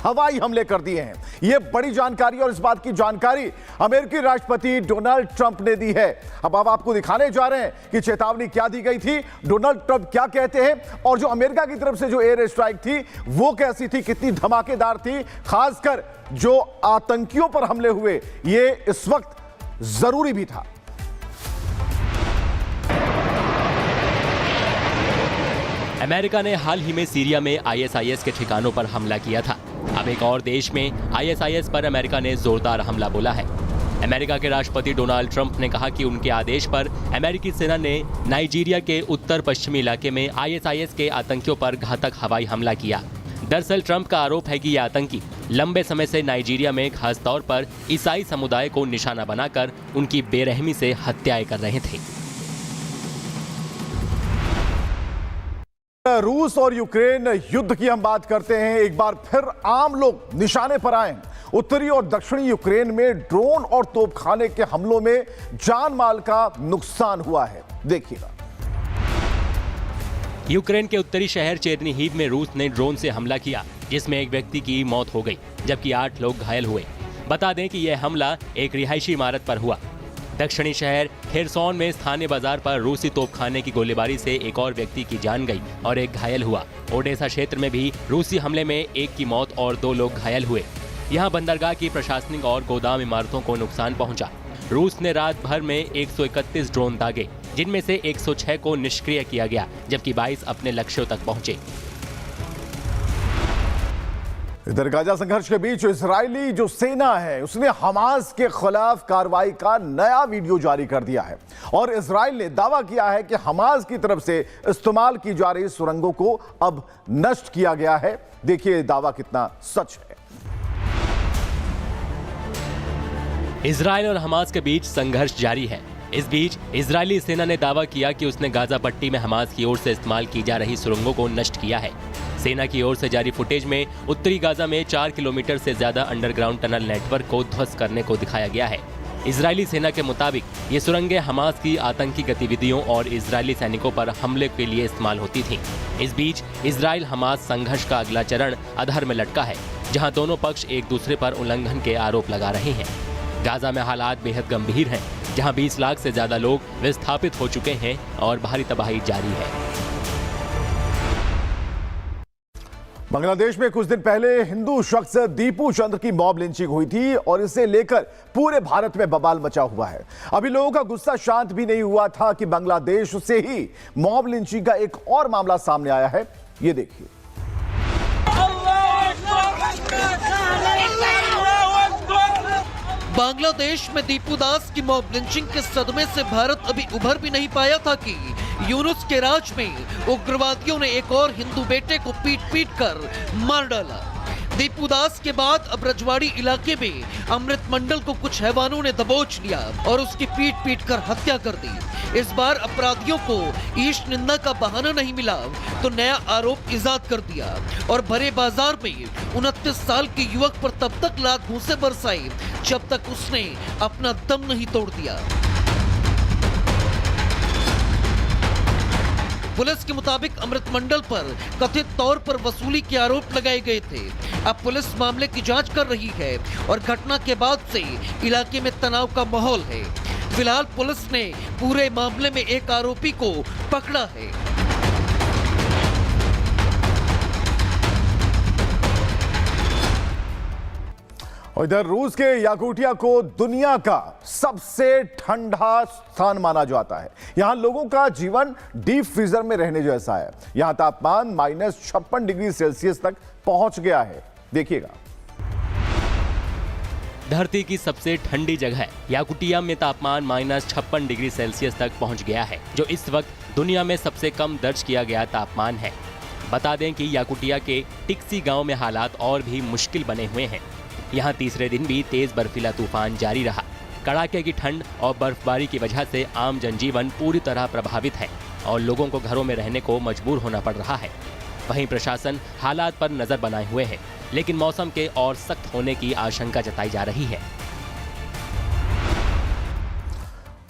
हवाई हमले कर दिए हैं। यह बड़ी जानकारी और इस बात की जानकारी अमेरिकी राष्ट्रपति डोनाल्ड ट्रंप ने दी है। अब आपको दिखाने जा रहे हैं कि चेतावनी क्या दी गई थी, डोनाल्ड ट्रंप क्या कहते हैं और जो अमेरिका की तरफ से जो एयर स्ट्राइक थी वो कैसी थी, कितनी धमाकेदार थी, खासकर जो आतंकियों पर हमले हुए ये इस वक्त जरूरी भी था। अमेरिका ने हाल ही में सीरिया में आईएसआईएस के ठिकानों पर हमला किया था। अब एक और देश में आईएसआईएस पर अमेरिका ने जोरदार हमला बोला है। अमेरिका के राष्ट्रपति डोनाल्ड ट्रंप ने कहा कि उनके आदेश पर अमेरिकी सेना ने नाइजीरिया के उत्तर पश्चिमी इलाके में आईएसआईएस के आतंकियों पर घातक हवाई हमला किया। दरअसल ट्रंप का आरोप है कि ये आतंकी लंबे समय से नाइजीरिया में खास तौर पर ईसाई समुदाय को निशाना बनाकर उनकी बेरहमी से हत्याएं कर रहे थे। रूस और यूक्रेन युद्ध की हम बात करते हैं। एक बार फिर आम लोग निशाने पर आए। उत्तरी और दक्षिणी यूक्रेन में ड्रोन और तोपखाने के हमलों में जान माल का नुकसान हुआ है। देखिएगा। यूक्रेन के उत्तरी शहर चेरनीहिव में रूस ने ड्रोन से हमला किया, जिसमें एक व्यक्ति की मौत हो गई जबकि 8 लोग घायल हुए। बता दें कि यह हमला एक रिहायशी इमारत पर हुआ। दक्षिणी शहर खेरसोन में स्थानीय बाजार पर रूसी तोपखाने की गोलीबारी से एक और व्यक्ति की जान गई और एक घायल हुआ। ओडेसा क्षेत्र में भी रूसी हमले में एक की मौत और 2 लोग घायल हुए। यहां बंदरगाह की प्रशासनिक और गोदाम इमारतों को नुकसान पहुंचा। रूस ने रात भर में 131 ड्रोन दागे, जिनमें से 106 को निष्क्रिय किया गया जबकि 22 अपने लक्ष्यों तक पहुंचे। इधर गाजा संघर्ष के बीच इजरायली जो सेना है उसने हमास के खिलाफ कार्रवाई का नया वीडियो जारी कर दिया है और इजराइल ने दावा किया है कि हमास की तरफ से इस्तेमाल की जा रही सुरंगों को अब नष्ट किया गया है। देखिए दावा कितना सच है। इजराइल और हमास के बीच संघर्ष जारी है। इस बीच इजरायली सेना ने दावा किया कि उसने गाजा पट्टी में हमास की ओर से इस्तेमाल की जा रही सुरंगों को नष्ट किया है। सेना की ओर से जारी फुटेज में उत्तरी गाजा में 4 किलोमीटर से ज्यादा अंडरग्राउंड टनल नेटवर्क को ध्वस्त करने को दिखाया गया है। इजरायली सेना के मुताबिक ये सुरंगें हमास की आतंकी गतिविधियों और इजरायली सैनिकों पर हमले के लिए इस्तेमाल होती थीं। इस बीच इजराइल हमास संघर्ष का अगला चरण अधर में लटका है, जहां दोनों पक्ष एक दूसरे पर उल्लंघन के आरोप लगा रहे हैं। गाजा में हालात बेहद गंभीर हैं, जहां 20 लाख से ज्यादा लोग विस्थापित हो चुके हैं और भारी तबाही जारी है। बांग्लादेश में कुछ दिन पहले हिंदू शख्स दीपू चंद्र की मॉब लिंचिंग हुई थी और इसे लेकर पूरे भारत में बवाल मचा हुआ है। अभी लोगों का गुस्सा शांत भी नहीं हुआ था कि बांग्लादेश से ही मॉब लिंचिंग का एक और मामला सामने आया है। ये देखिए। बांग्लादेश में दीपू दास की मॉब लिंचिंग के सदमे से भारत अभी उभर भी नहीं पाया था कि यूनुस के राज में उग्रवादियों ने एक और हिंदू बेटे को पीट कर मार डाला। दीपू दास के बाद अब रजवाड़ी इलाके में अमृत मंडल को कुछ हैवानों ने दबोच लिया और उसकी पीट कर हत्या कर दी। इस बार अपराधियों को ईश निंदा का बहाना नहीं मिला तो नया आरोप इजाद कर दिया और भरे बाजार में 29 साल के युवक पर तब तक लात घूंसे बरसाई जब तक उसने अपना दम नहीं तोड़ दिया। पुलिस के मुताबिक अमृत मंडल पर कथित तौर पर वसूली के आरोप लगाए गए थे। अब पुलिस मामले की जांच कर रही है और घटना के बाद से इलाके में तनाव का माहौल है। फिलहाल पुलिस ने पूरे मामले में एक आरोपी को पकड़ा है। और इधर रूस के याकुटिया को दुनिया का सबसे ठंडा स्थान माना जाता है। यहां लोगों का जीवन डीप फ्रीजर में रहने जैसा है। यहां तापमान -56 डिग्री सेल्सियस तक पहुंच गया है। देखिएगा। धरती की सबसे ठंडी जगह याकुटिया में तापमान -56 डिग्री सेल्सियस तक पहुंच गया है, जो इस वक्त दुनिया में सबसे कम दर्ज किया गया तापमान है। बता दें कि याकुटिया के टिक्सी गांव में हालात और भी मुश्किल बने हुए हैं। यहाँ तीसरे दिन भी तेज बर्फीला तूफान जारी रहा। कड़ाके की ठंड और बर्फबारी की वजह से आम जनजीवन पूरी तरह प्रभावित है और लोगों को घरों में रहने को मजबूर होना पड़ रहा है। वहीं प्रशासन हालात पर नजर बनाए हुए है, लेकिन मौसम के और सख्त होने की आशंका जताई जा रही है।